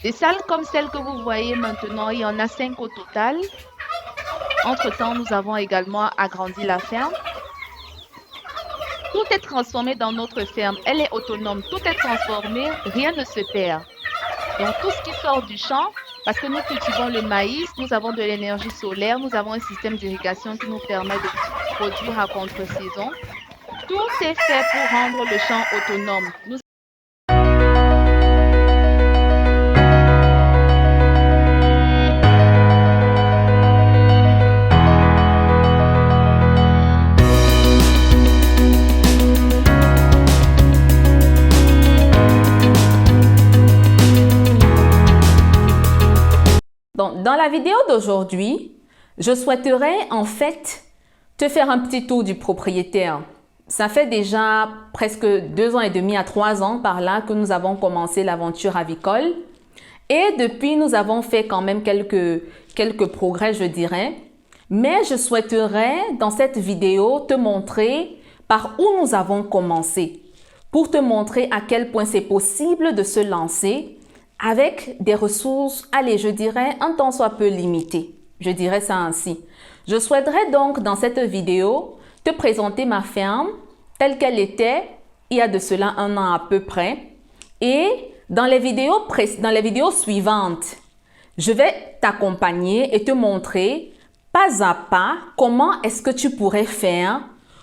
Des salles comme celle que vous voyez maintenant, il y en a 5 au total. Entre-temps, nous avons également agrandi la ferme. Tout est transformé dans notre ferme. Elle est autonome. Tout est transformé. Rien ne se perd. Donc, tout ce qui sort du champ, parce que nous cultivons le maïs, nous avons de l'énergie solaire, nous avons un système d'irrigation qui nous permet de produire à contre-saison. Tout est fait pour rendre le champ autonome. Donc, dans la vidéo d'aujourd'hui, je souhaiterais en fait te faire un petit tour du propriétaire. Ça fait déjà presque 2 ans et demi à 3 ans par là que nous avons commencé l'aventure avicole. Et depuis, nous avons fait quand même quelques progrès, je dirais. Mais je souhaiterais dans cette vidéo te montrer par où nous avons commencé pour te montrer à quel point c'est possible de se lancer avec des ressources, allez, je dirais, un tant soit peu limité. Je dirais ça ainsi. Je souhaiterais donc, dans cette vidéo, te présenter ma ferme telle qu'elle était il y a de cela 1 an à peu près. Et dans les vidéos suivantes, je vais t'accompagner et te montrer pas à pas comment est-ce que tu pourrais faire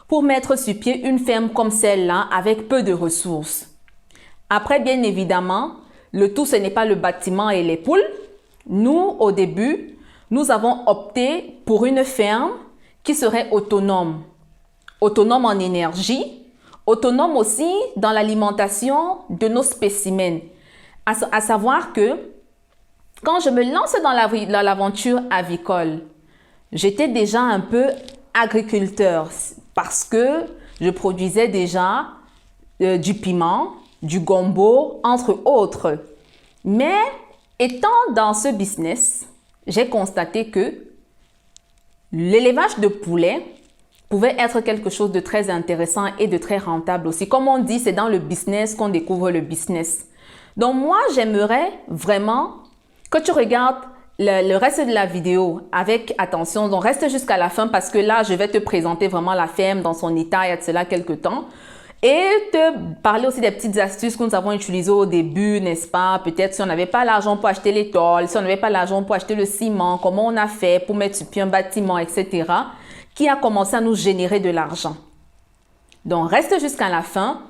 pour mettre sur pied une ferme comme celle-là avec peu de ressources. Après, bien évidemment, le tout, ce n'est pas le bâtiment et les poules. Nous, au début, nous avons opté pour une ferme qui serait autonome. Autonome en énergie, autonome aussi dans l'alimentation de nos spécimens. À savoir que quand je me lance dans l'aventure avicole, j'étais déjà un peu agriculteur parce que je produisais déjà du piment, du gombo, entre autres. Mais étant dans ce business, j'ai constaté que l'élevage de poulets pouvait être quelque chose de très intéressant et de très rentable aussi. Comme on dit, c'est dans le business qu'on découvre le business. Donc moi, j'aimerais vraiment que tu regardes le reste de la vidéo avec attention. Donc reste jusqu'à la fin parce que là, je vais te présenter vraiment la ferme dans son état il y a de cela quelques temps. Et te parler aussi des petites astuces que nous avons utilisées au début, n'est-ce pas? Peut-être si on n'avait pas l'argent pour acheter les tôles, si on n'avait pas l'argent pour acheter le ciment, comment on a fait pour mettre sur pied un bâtiment, etc., qui a commencé à nous générer de l'argent. Donc, reste jusqu'à la fin.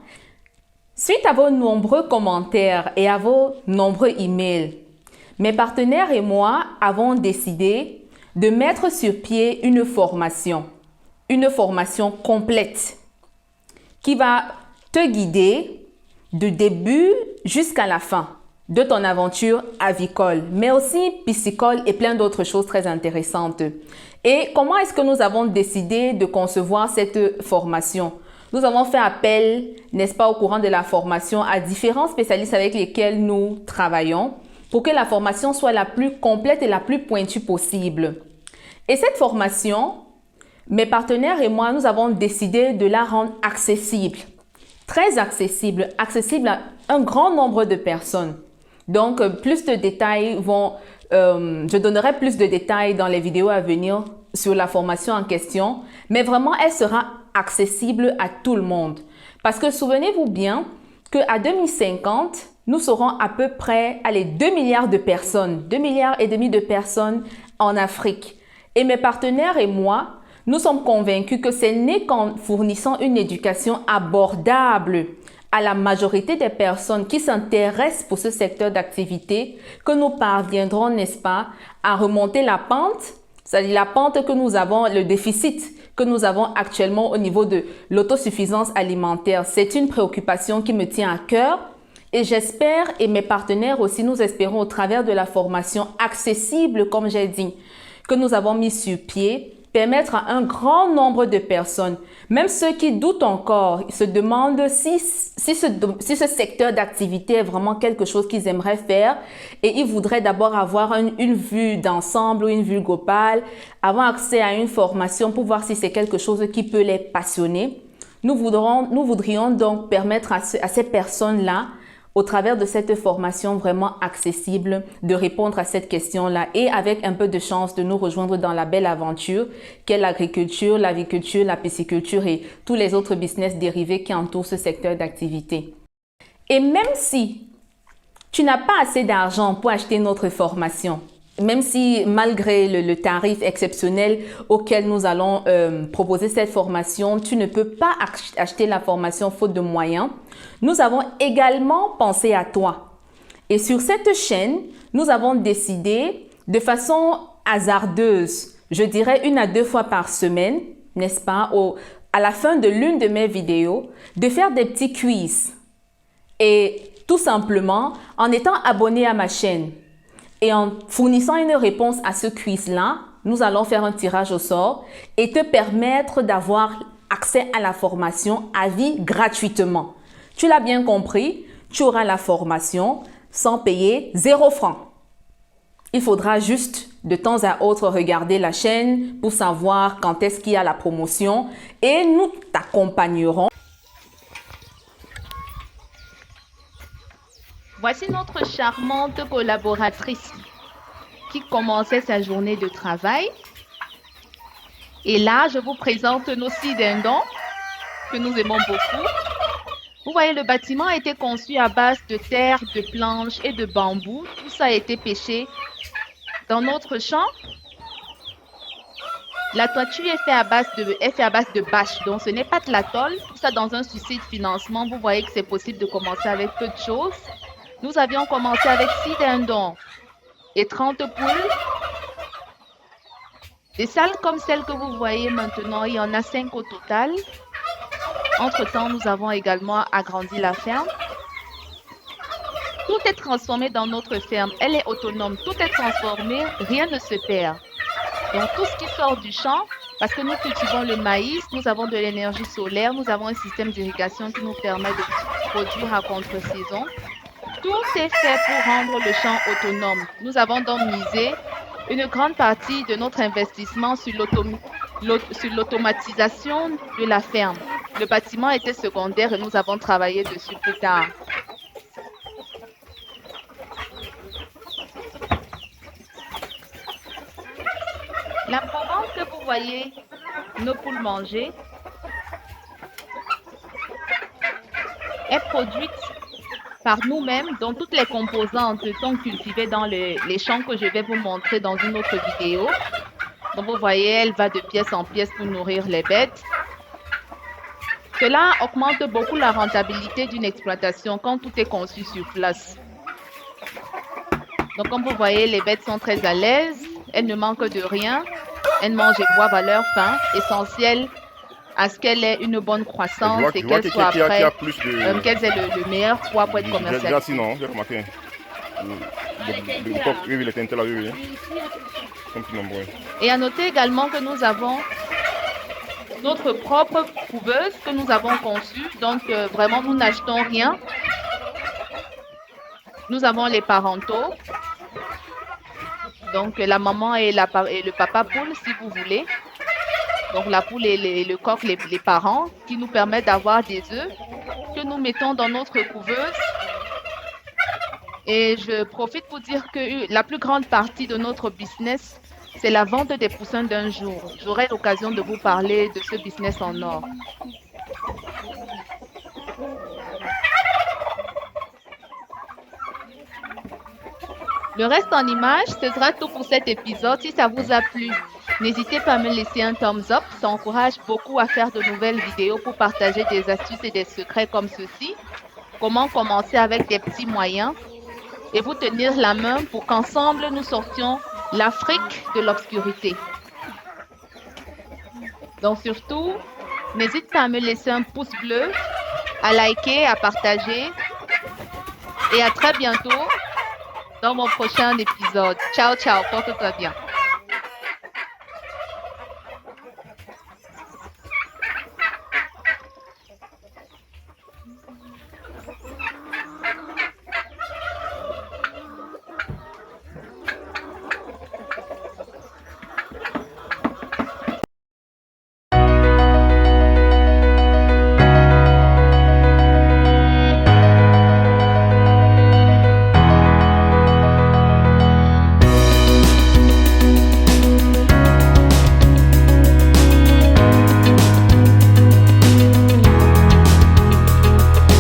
Suite à vos nombreux commentaires et à vos nombreux emails, mes partenaires et moi avons décidé de mettre sur pied une formation complète qui va te guider du début jusqu'à la fin de ton aventure avicole, mais aussi piscicole et plein d'autres choses très intéressantes. Et comment est-ce que nous avons décidé de concevoir cette formation? Nous avons fait appel, n'est-ce pas, au courant de la formation à différents spécialistes avec lesquels nous travaillons pour que la formation soit la plus complète et la plus pointue possible. Et cette formation, mes partenaires et moi, nous avons décidé de la rendre accessible, très accessible, accessible à un grand nombre de personnes. Donc, plus de détails je donnerai plus de détails dans les vidéos à venir sur la formation en question, mais vraiment, elle sera accessible à tout le monde. Parce que souvenez-vous bien qu'à 2050, nous serons à peu près, 2 milliards de personnes, 2 milliards et demi de personnes en Afrique. Et mes partenaires et moi, nous sommes convaincus que ce n'est qu'en fournissant une éducation abordable à la majorité des personnes qui s'intéressent pour ce secteur d'activité que nous parviendrons, n'est-ce pas, à remonter la pente, c'est-à-dire la pente que nous avons, le déficit que nous avons actuellement au niveau de l'autosuffisance alimentaire. C'est une préoccupation qui me tient à cœur et j'espère, et mes partenaires aussi, nous espérons au travers de la formation accessible, comme j'ai dit, que nous avons mis sur pied, permettre à un grand nombre de personnes, même ceux qui doutent encore, se demandent si ce secteur d'activité est vraiment quelque chose qu'ils aimeraient faire et ils voudraient d'abord avoir une vue d'ensemble ou une vue globale, avoir accès à une formation pour voir si c'est quelque chose qui peut les passionner. Nous voudrions donc permettre à ces personnes-là au travers de cette formation vraiment accessible, de répondre à cette question-là et avec un peu de chance de nous rejoindre dans la belle aventure qu'est l'agriculture, l'aviculture, la pisciculture et tous les autres business dérivés qui entourent ce secteur d'activité. Et même si tu n'as pas assez d'argent pour acheter notre formation, même si malgré le tarif exceptionnel auquel nous allons proposer cette formation, tu ne peux pas acheter la formation faute de moyens, nous avons également pensé à toi. Et sur cette chaîne, nous avons décidé de façon hasardeuse, je dirais 1 à 2 fois par semaine, n'est-ce pas, à la fin de l'une de mes vidéos, de faire des petits quiz. Et tout simplement, en étant abonné à ma chaîne, et en fournissant une réponse à ce quiz-là, nous allons faire un tirage au sort et te permettre d'avoir accès à la formation à vie gratuitement. Tu l'as bien compris, tu auras la formation sans payer 0 francs. Il faudra juste de temps à autre regarder la chaîne pour savoir quand est-ce qu'il y a la promotion et nous t'accompagnerons. Voici notre charmante collaboratrice qui commençait sa journée de travail. Et là, je vous présente nos 6 dindons que nous aimons beaucoup. Vous voyez, le bâtiment a été conçu à base de terre, de planches et de bambou. Tout ça a été pêché dans notre champ. La toiture est faite à base de bâches, donc ce n'est pas de la tôle. Tout ça dans un souci de financement. Vous voyez que c'est possible de commencer avec peu de choses. Nous avions commencé avec 6 dindons et 30 poules. Des salles comme celle que vous voyez maintenant, il y en a 5 au total. Entre-temps, nous avons également agrandi la ferme. Tout est transformé dans notre ferme. Elle est autonome. Tout est transformé. Rien ne se perd. Donc, tout ce qui sort du champ, parce que nous cultivons le maïs, nous avons de l'énergie solaire, nous avons un système d'irrigation qui nous permet de produire à contre-saison. Tout est fait pour rendre le champ autonome. Nous avons donc misé une grande partie de notre investissement sur l'automatisation de la ferme. Le bâtiment était secondaire et nous avons travaillé dessus plus tard. La provence que vous voyez nos poules manger est produite par nous-mêmes, dont toutes les composantes sont cultivées dans les champs que je vais vous montrer dans une autre vidéo. Donc vous voyez, elle va de pièce en pièce pour nourrir les bêtes. Cela augmente beaucoup la rentabilité d'une exploitation quand tout est conçu sur place. Donc comme vous voyez, les bêtes sont très à l'aise, elles ne manquent de rien, elles mangent et boivent à leur faim, essentiel à ce qu'elle ait une bonne croissance et qu'elle soit après, qu'elles aient le meilleur poids pour être commercialisée. Non, j'ai remarqué. Le coq, oui, il était là, oui. Et à noter également que nous avons notre propre couveuse que nous avons conçue. Donc, vraiment, nous n'achetons rien. Nous avons les parentaux. Donc, la maman et le papa poule, si vous voulez. Donc, la poule et le coq, les parents, qui nous permettent d'avoir des œufs que nous mettons dans notre couveuse. Et je profite pour dire que la plus grande partie de notre business, c'est la vente des poussins d'un jour. J'aurai l'occasion de vous parler de ce business en or. Le reste en images, ce sera tout pour cet épisode. Si ça vous a plu, n'hésitez pas à me laisser un thumbs up. Ça encourage beaucoup à faire de nouvelles vidéos pour partager des astuces et des secrets comme ceci. Comment commencer avec des petits moyens et vous tenir la main pour qu'ensemble nous sortions l'Afrique de l'obscurité. Donc surtout, n'hésite pas à me laisser un pouce bleu, à liker, à partager. Et à très bientôt dans mon prochain épisode. Ciao, ciao, porte-toi bien.